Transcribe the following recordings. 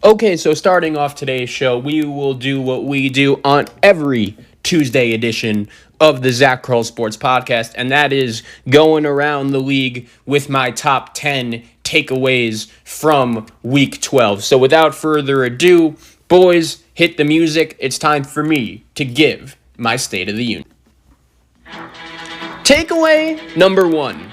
Okay, so starting off today's show, we will do what we do on every Tuesday edition of the Zach Kroll Sports Podcast, and that is going around the league with my top 10 takeaways from Week 12. So without further ado, boys, hit the music. It's time for me to give my State of the Union. Takeaway number 1.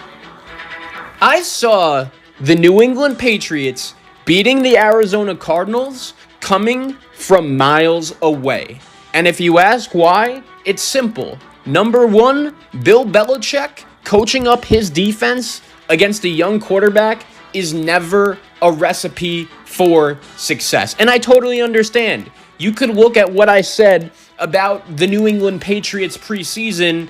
I saw the New England Patriots beating the Arizona Cardinals coming from miles away. And if you ask why, it's simple. Number 1, Bill Belichick coaching up his defense against a young quarterback is never a recipe for success. And I totally understand. You could look at what I said about the New England Patriots preseason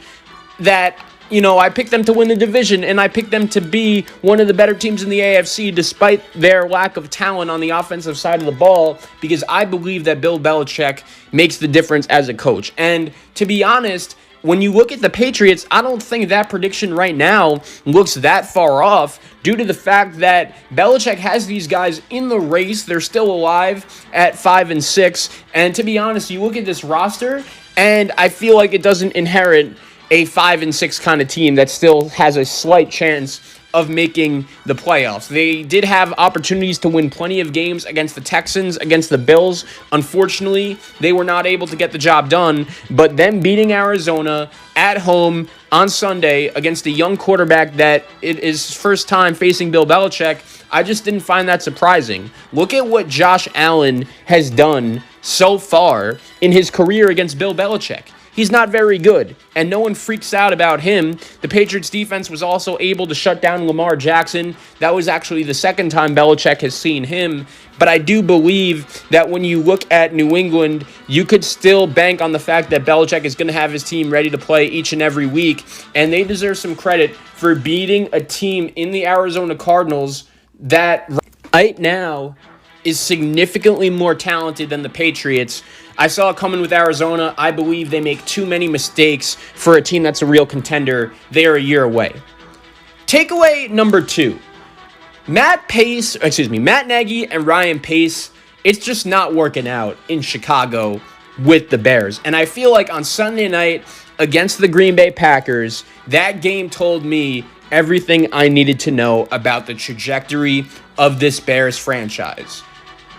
that I picked them to win the division, and I picked them to be one of the better teams in the AFC despite their lack of talent on the offensive side of the ball, because I believe that Bill Belichick makes the difference as a coach. And to be honest, when you look at the Patriots, I don't think that prediction right now looks that far off due to the fact that Belichick has these guys in the race. They're still alive at 5-6. And to be honest, you look at this roster, and I feel like it doesn't inherit a 5-6 kind of team that still has a slight chance of making the playoffs. They did have opportunities to win plenty of games against the Texans, against the Bills. Unfortunately, they were not able to get the job done, but them beating Arizona at home on Sunday against a young quarterback that it is his first time facing Bill Belichick, I just didn't find that surprising. Look at what Josh Allen has done so far in his career against Bill Belichick. He's not very good, and no one freaks out about him. The Patriots defense was also able to shut down Lamar Jackson. That was actually the second time Belichick has seen him. But I do believe that when you look at New England, you could still bank on the fact that Belichick is going to have his team ready to play each and every week, and they deserve some credit for beating a team in the Arizona Cardinals that right now is significantly more talented than the Patriots. I saw it coming with Arizona. I believe they make too many mistakes for a team that's a real contender. They are a year away. Takeaway number 2. Matt Nagy and Ryan Pace, it's just not working out in Chicago with the Bears. And I feel like on Sunday night against the Green Bay Packers, that game told me everything I needed to know about the trajectory of this Bears franchise.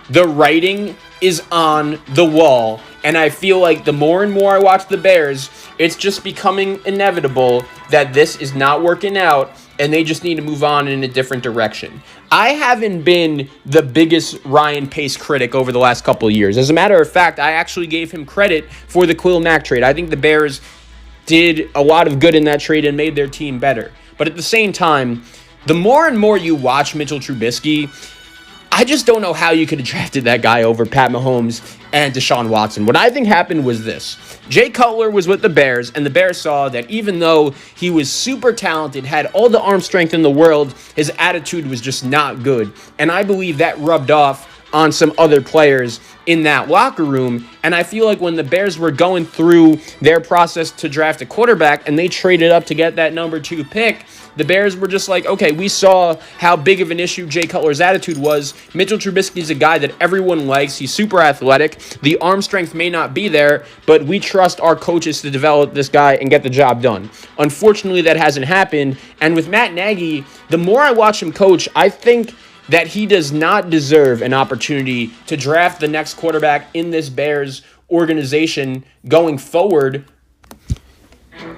The writing is on the wall, and I feel like the more and more I watch the Bears, it's just becoming inevitable that this is not working out, and they just need to move on in a different direction. I haven't been the biggest Ryan Pace critic over the last couple of years. As a matter of fact, I actually gave him credit for the Khalil Mack trade. I think the Bears did a lot of good in that trade and made their team better. But at the same time, the more and more you watch Mitchell Trubisky, I just don't know how you could have drafted that guy over Pat Mahomes and Deshaun Watson. What I think happened was this. Jay Cutler was with the Bears, and the Bears saw that even though he was super talented, had all the arm strength in the world, his attitude was just not good. And I believe that rubbed off on some other players in that locker room. And I feel like when the Bears were going through their process to draft a quarterback and they traded up to get that number 2 pick, the Bears were just like, okay, we saw how big of an issue Jay Cutler's attitude was. Mitchell Trubisky is a guy that everyone likes. He's super athletic. The arm strength may not be there, but we trust our coaches to develop this guy and get the job done. Unfortunately, that hasn't happened. And with Matt Nagy, the more I watch him coach, I think that he does not deserve an opportunity to draft the next quarterback in this Bears organization going forward,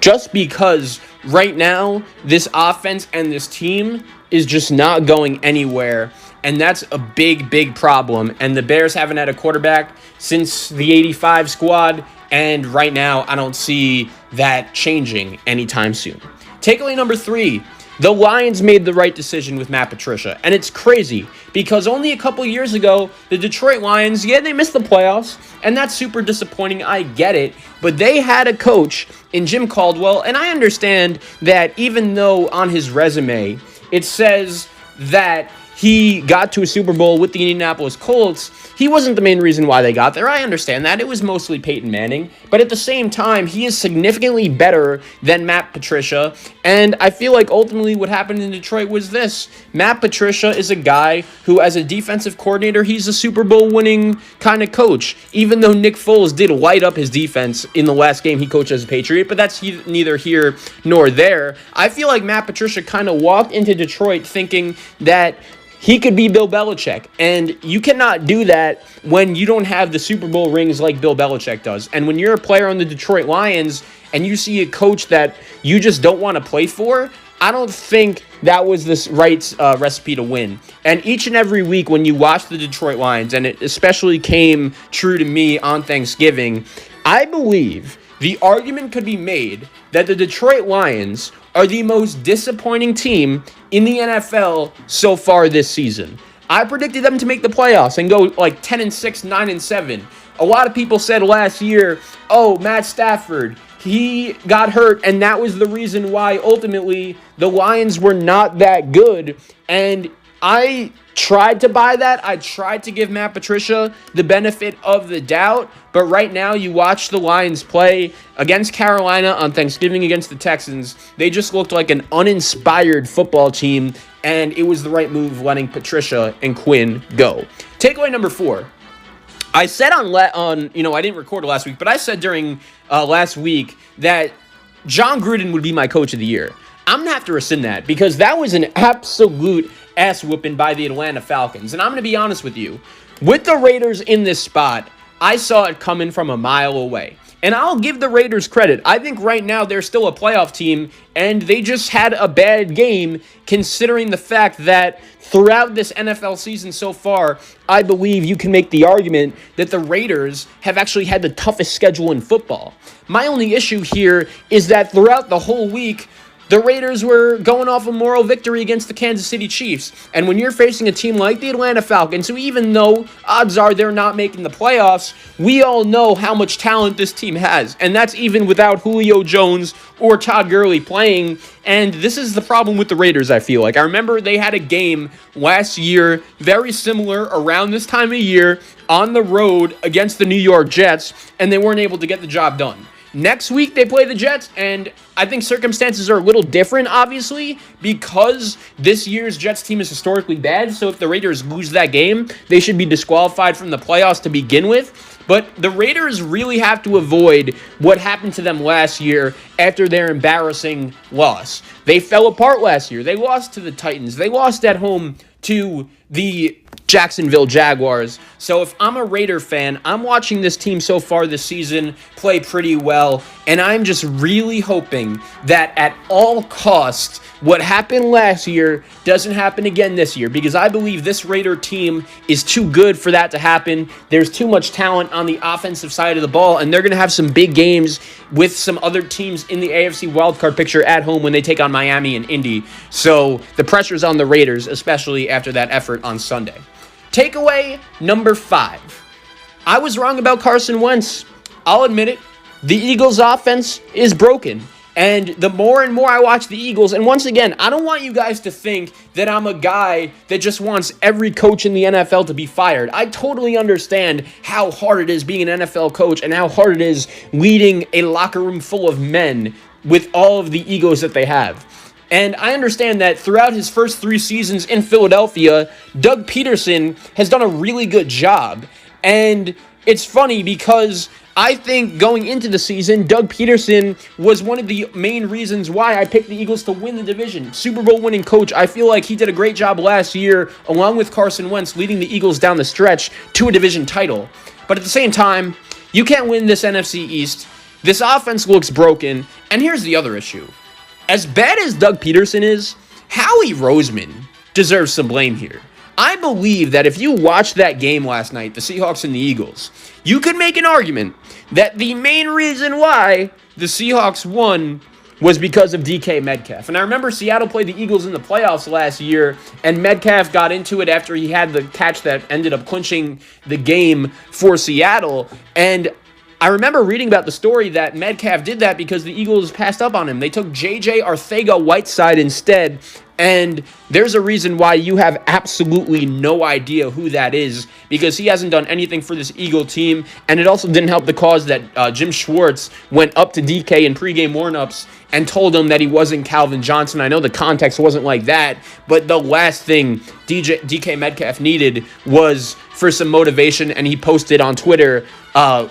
just because right now this offense and this team is just not going anywhere, and that's a big, big problem. And the Bears haven't had a quarterback since the 85 squad, and right now I don't see that changing anytime soon. Takeaway number 3. The Lions made the right decision with Matt Patricia, and it's crazy because only a couple years ago, the Detroit Lions, they missed the playoffs, and that's super disappointing. I get it, but they had a coach in Jim Caldwell, and I understand that even though on his resume it says that he got to a Super Bowl with the Indianapolis Colts, he wasn't the main reason why they got there. I understand that. It was mostly Peyton Manning. But at the same time, he is significantly better than Matt Patricia. And I feel like ultimately what happened in Detroit was this. Matt Patricia is a guy who, as a defensive coordinator, he's a Super Bowl winning kind of coach. Even though Nick Foles did light up his defense in the last game he coached as a Patriot, but that's neither here nor there. I feel like Matt Patricia kind of walked into Detroit thinking that he could be Bill Belichick, and you cannot do that when you don't have the Super Bowl rings like Bill Belichick does. And when you're a player on the Detroit Lions and you see a coach that you just don't want to play for, I don't think that was the right recipe to win. And each and every week when you watch the Detroit Lions, and it especially came true to me on Thanksgiving, I believe the argument could be made that the Detroit Lions are the most disappointing team in the NFL so far this season. I predicted them to make the playoffs and go like 10-6, 9-7. A lot of people said last year, oh, Matt Stafford, he got hurt, and that was the reason why ultimately the Lions were not that good. And I tried to buy that. I tried to give Matt Patricia the benefit of the doubt. But right now, you watch the Lions play against Carolina on Thanksgiving against the Texans. They just looked like an uninspired football team, and it was the right move letting Patricia and Quinn go. Takeaway number 4. I said I didn't record last week, but I said during last week that John Gruden would be my coach of the year. I'm going to have to rescind that because that was an absolute ass whooping by the Atlanta Falcons. And I'm going to be honest with you. With the Raiders in this spot, I saw it coming from a mile away. And I'll give the Raiders credit. I think right now they're still a playoff team, and they just had a bad game considering the fact that throughout this NFL season so far, I believe you can make the argument that the Raiders have actually had the toughest schedule in football. My only issue here is that throughout the whole week, the Raiders were going off a moral victory against the Kansas City Chiefs. And when you're facing a team like the Atlanta Falcons, who even though odds are they're not making the playoffs, we all know how much talent this team has. And that's even without Julio Jones or Todd Gurley playing. And this is the problem with the Raiders, I feel like. I remember they had a game last year, very similar around this time of year, on the road against the New York Jets, and they weren't able to get the job done. Next week, they play the Jets, and I think circumstances are a little different, obviously, because this year's Jets team is historically bad, so if the Raiders lose that game, they should be disqualified from the playoffs to begin with. But the Raiders really have to avoid what happened to them last year after their embarrassing loss. They fell apart last year. They lost to the Titans. They lost at home to the Jacksonville Jaguars. So if I'm a Raider fan, I'm watching this team so far this season play pretty well, and I'm just really hoping that at all costs, what happened last year doesn't happen again this year, because I believe this Raider team is too good for that to happen. There's too much talent on the offensive side of the ball, and they're going to have some big games with some other teams in the AFC wildcard picture at home when they take on Miami and Indy. So the pressure's on the Raiders, especially after that effort on Sunday. Takeaway number 5. I was wrong about Carson Wentz. I'll admit it. The Eagles' offense is broken. And the more and more I watch the Eagles, and once again, I don't want you guys to think that I'm a guy that just wants every coach in the NFL to be fired. I totally understand how hard it is being an NFL coach and how hard it is leading a locker room full of men with all of the egos that they have. And I understand that throughout his first 3 seasons in Philadelphia, Doug Peterson has done a really good job. And it's funny because I think going into the season, Doug Peterson was one of the main reasons why I picked the Eagles to win the division. Super Bowl winning coach. I feel like he did a great job last year, along with Carson Wentz, leading the Eagles down the stretch to a division title. But at the same time, you can't win this NFC East. This offense looks broken. And here's the other issue. As bad as Doug Peterson is, Howie Roseman deserves some blame here. I believe that if you watched that game last night, the Seahawks and the Eagles, you could make an argument that the main reason why the Seahawks won was because of DK Metcalf. And I remember Seattle played the Eagles in the playoffs last year, and Metcalf got into it after he had the catch that ended up clinching the game for Seattle. And I remember reading about the story that Metcalf did that because the Eagles passed up on him. They took J.J. Arcega-Whiteside instead, and there's a reason why you have absolutely no idea who that is, because he hasn't done anything for this Eagle team, and it also didn't help the cause that Jim Schwartz went up to DK in pregame warmups and told him that he wasn't Calvin Johnson. I know the context wasn't like that, but the last thing DK Metcalf needed was for some motivation, and he posted on Twitter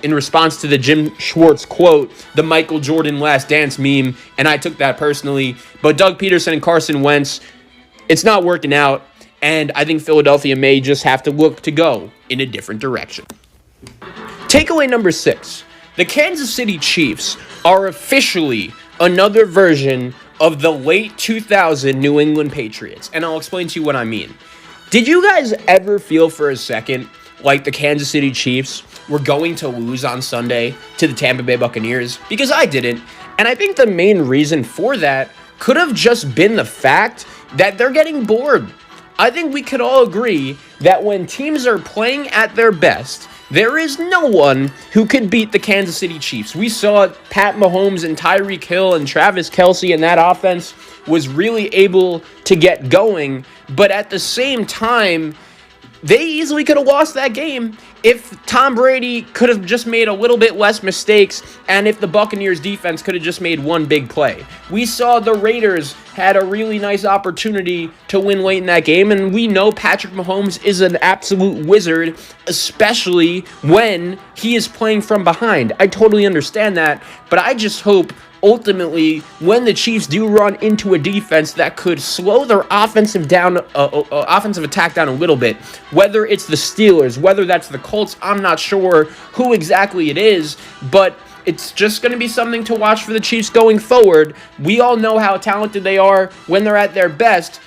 in response to the Jim Schwartz quote, the Michael Jordan Last Dance meme, and I took that personally. But Doug Peterson and Carson Wentz, it's not working out, and I think Philadelphia may just have to look to go in a different direction. Takeaway number 6. The Kansas City Chiefs are officially another version of the late 2000 New England Patriots, and I'll explain to you what I mean. Did you guys ever feel for a second like the Kansas City Chiefs were going to lose on Sunday to the Tampa Bay Buccaneers? Because I didn't, and I think the main reason for that could have just been the fact that they're getting bored. I think we could all agree that when teams are playing at their best, there is no one who could beat the Kansas City Chiefs. We saw Pat Mahomes and Tyreek Hill and Travis Kelce, and that offense was really able to get going. But at the same time, they easily could have lost that game if Tom Brady could have just made a little bit less mistakes and if the Buccaneers defense could have just made one big play. We saw the Raiders had a really nice opportunity to win late in that game, and we know Patrick Mahomes is an absolute wizard, especially when he is playing from behind. I totally understand that, but I just hope ultimately, when the Chiefs do run into a defense that could slow their offensive attack down a little bit, whether it's the Steelers, whether that's the Colts, I'm not sure who exactly it is, but it's just going to be something to watch for the Chiefs going forward. We all know how talented they are when they're at their best.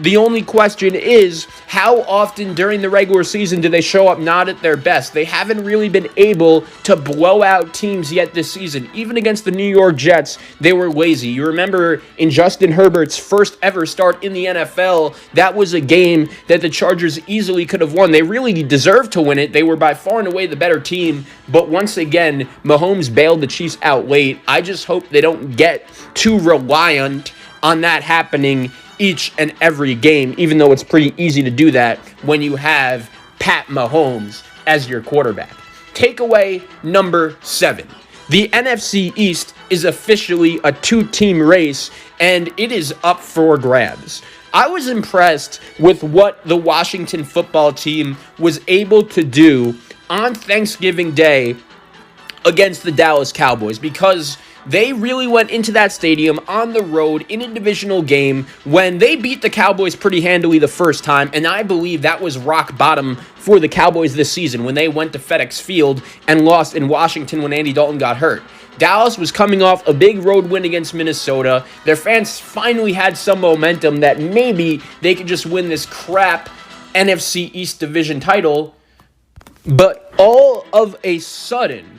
The only question is, how often during the regular season do they show up not at their best? They haven't really been able to blow out teams yet this season. Even against the New York Jets, they were lazy. You remember in Justin Herbert's first ever start in the NFL, that was a game that the Chargers easily could have won. They really deserved to win it. They were by far and away the better team. But once again, Mahomes bailed the Chiefs out late. I just hope they don't get too reliant on that happening each and every game, even though it's pretty easy to do that when you have Pat Mahomes as your quarterback. Takeaway number 7. The NFC East is officially a 2-team race, and it is up for grabs. I was impressed with what the Washington football team was able to do on Thanksgiving Day against the Dallas Cowboys, because they really went into that stadium on the road in a divisional game when they beat the Cowboys pretty handily the first time, and I believe that was rock bottom for the Cowboys this season when they went to FedEx Field and lost in Washington when Andy Dalton got hurt. Dallas was coming off a big road win against Minnesota. Their fans finally had some momentum that maybe they could just win this crap NFC East division title, but all of a sudden,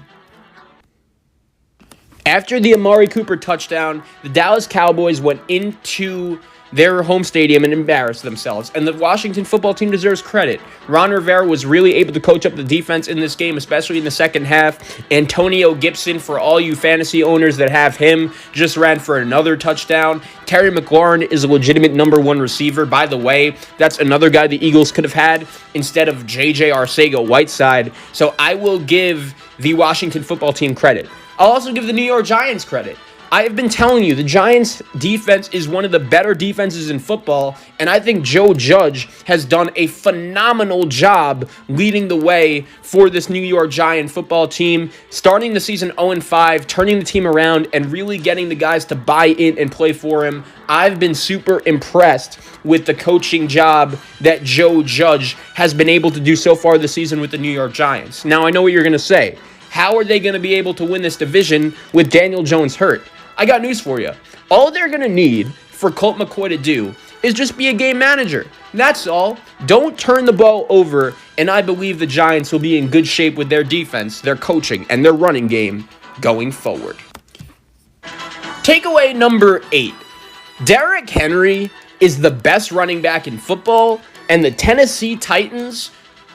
after the Amari Cooper touchdown, the Dallas Cowboys went into their home stadium and embarrassed themselves. And the Washington football team deserves credit. Ron Rivera was really able to coach up the defense in this game, especially in the second half. Antonio Gibson, for all you fantasy owners that have him, just ran for another touchdown. Terry McLaurin is a legitimate number 1 receiver. By the way, that's another guy the Eagles could have had instead of J.J. Arcega-Whiteside. So I will give the Washington football team credit. I'll also give the New York Giants credit. I have been telling you, the Giants' defense is one of the better defenses in football, and I think Joe Judge has done a phenomenal job leading the way for this New York Giant football team, starting the season 0-5, turning the team around, and really getting the guys to buy in and play for him. I've been super impressed with the coaching job that Joe Judge has been able to do so far this season with the New York Giants. Now, I know what you're going to say. How are they going to be able to win this division with Daniel Jones hurt? I got news for you. All they're going to need for Colt McCoy to do is just be a game manager. That's all. Don't turn the ball over, and I believe the Giants will be in good shape with their defense, their coaching, and their running game going forward. Takeaway number 8. Derrick Henry is the best running back in football, and the Tennessee Titans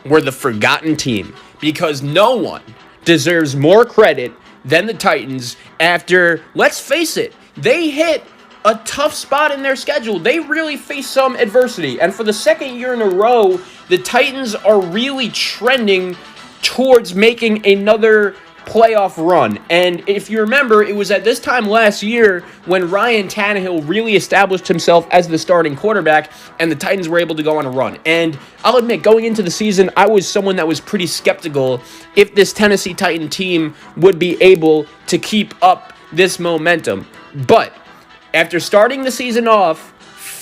were the forgotten team because no one deserves more credit than the Titans after, let's face it, they hit a tough spot in their schedule. They really faced some adversity. And for the second year in a row, the Titans are really trending towards making another playoff run. And if you remember, it was at this time last year when Ryan Tannehill really established himself as the starting quarterback and the Titans were able to go on a run. And I'll admit, going into the season, I was someone that was pretty skeptical if this Tennessee Titan team would be able to keep up this momentum. But after starting the season off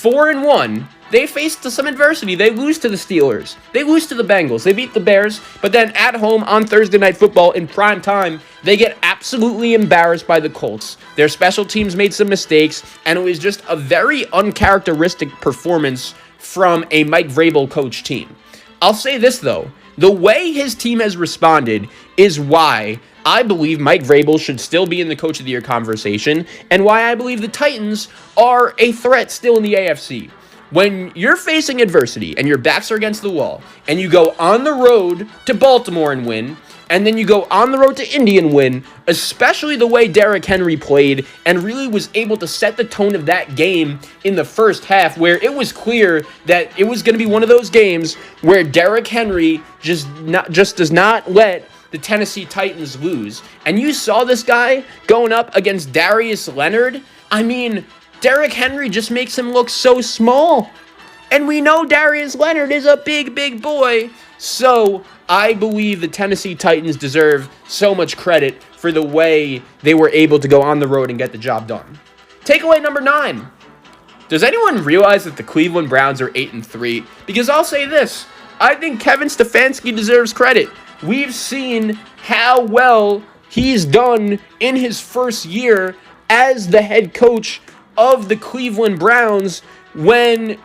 4-1, they faced some adversity. They lose to the Steelers. They lose to the Bengals. They beat the Bears. But then at home on Thursday Night Football in prime time, they get absolutely embarrassed by the Colts. Their special teams made some mistakes, and it was just a very uncharacteristic performance from a Mike Vrabel coach team. I'll say this, though. The way his team has responded is why I believe Mike Vrabel should still be in the Coach of the Year conversation, and why I believe the Titans are a threat still in the AFC. When you're facing adversity and your backs are against the wall, and you go on the road to Baltimore and win, and then you go on the road to Indy and win, especially the way Derrick Henry played and really was able to set the tone of that game in the first half, where it was clear that it was going to be one of those games where Derrick Henry just does not let the Tennessee Titans lose. And you saw this guy going up against Darius Leonard. I mean, Derrick Henry just makes him look so small. And we know Darius Leonard is a big, big boy. So I believe the Tennessee Titans deserve so much credit for the way they were able to go on the road and get the job done. Takeaway number 9. Does anyone realize that the Cleveland Browns are 8-3? Because I'll say this. I think Kevin Stefanski deserves credit. We've seen how well he's done in his first year as the head coach of the Cleveland Browns when,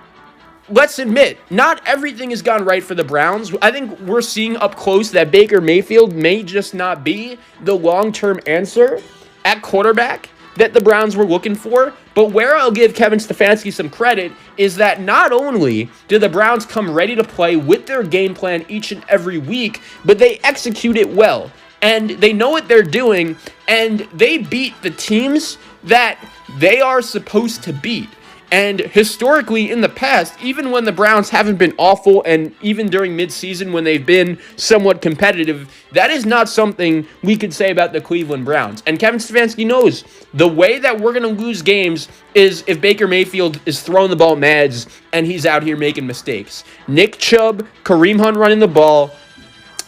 let's admit, not everything has gone right for the Browns. I think we're seeing up close that Baker Mayfield may just not be the long-term answer at quarterback that the Browns were looking for. But where I'll give Kevin Stefanski some credit is that not only did the Browns come ready to play with their game plan each and every week, but they execute it well. And they know what they're doing, and they beat the teams that they are supposed to beat. And historically in the past, even when the Browns haven't been awful, and even during midseason when they've been somewhat competitive, that is not something we could say about the Cleveland Browns. And Kevin Stefanski knows the way that we're going to lose games is if Baker Mayfield is throwing the ball mads and he's out here making mistakes. Nick Chubb, Kareem Hunt running the ball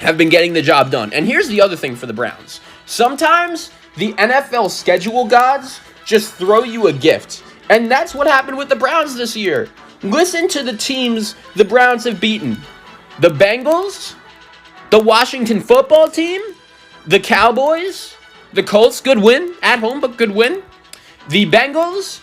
have been getting the job done. And here's the other thing for the Browns. Sometimes the NFL schedule gods just throw you a gift. And that's what happened with the Browns this year. Listen to the teams the Browns have beaten. The Bengals, the Washington football team, the Cowboys, the Colts, good win at home, but good win. The Bengals,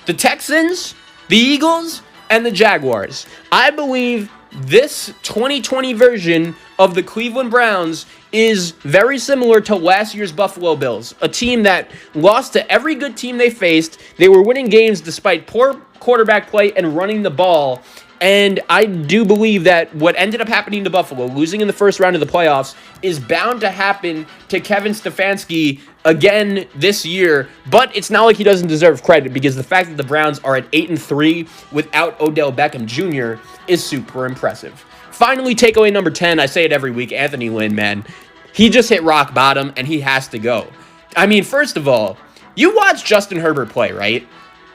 the Texans, the Eagles, and the Jaguars. I believe this 2020 version of the Cleveland Browns is very similar to last year's Buffalo Bills, a team that lost to every good team they faced. They were winning games despite poor quarterback play and running the ball. And I do believe that what ended up happening to Buffalo, losing in the first round of the playoffs, is bound to happen to Kevin Stefanski again this year. But it's not like he doesn't deserve credit, because the fact that the Browns are at 8-3 without Odell Beckham Jr. is super impressive. Finally, takeaway number 10, I say it every week, Anthony Lynn, man. He just hit rock bottom, and he has to go. I mean, first of all, you watch Justin Herbert play, right?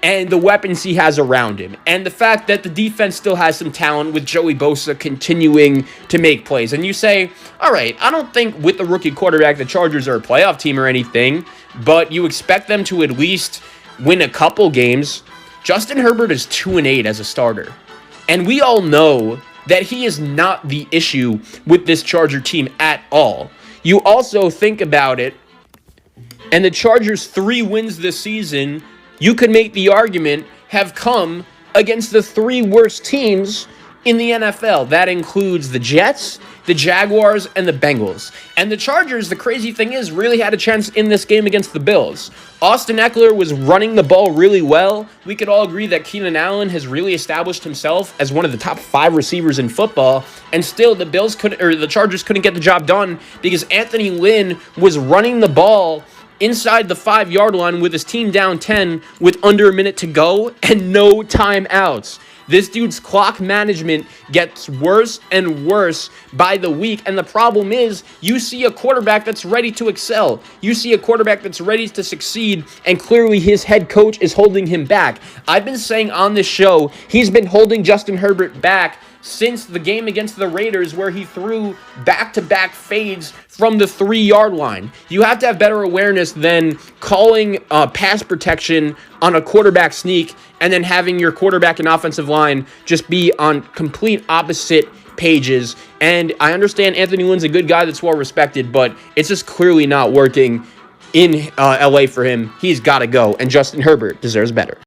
And the weapons he has around him. And the fact that the defense still has some talent with Joey Bosa continuing to make plays. And you say, all right, I don't think with the rookie quarterback the Chargers are a playoff team or anything, but you expect them to at least win a couple games. Justin Herbert is 2-8 as a starter. And we all know that he is not the issue with this Charger team at all. You also think about it, and the Chargers' 3 wins this season, you could make the argument, have come against the 3 worst teams in the NFL. That includes the Jets, the Jaguars, and the Bengals. And the Chargers, the crazy thing is, really had a chance in this game against the Bills. Austin Eckler was running the ball really well. We could all agree that Keenan Allen has really established himself as one of the top 5 receivers in football, and still the Chargers couldn't get the job done because Anthony Lynn was running the ball inside the 5-yard line with his team down 10 with under a minute to go and no timeouts. This dude's clock management gets worse and worse by the week. And the problem is, you see a quarterback that's ready to excel. You see a quarterback that's ready to succeed, and clearly his head coach is holding him back. I've been saying on this show, he's been holding Justin Herbert back since the game against the Raiders, where he threw back-to-back fades from the 3-yard line. You have to have better awareness than calling pass protection on a quarterback sneak and then having your quarterback and offensive line just be on complete opposite pages. And I understand Anthony Lynn's a good guy that's well-respected, but it's just clearly not working in LA for him. He's got to go, and Justin Herbert deserves better.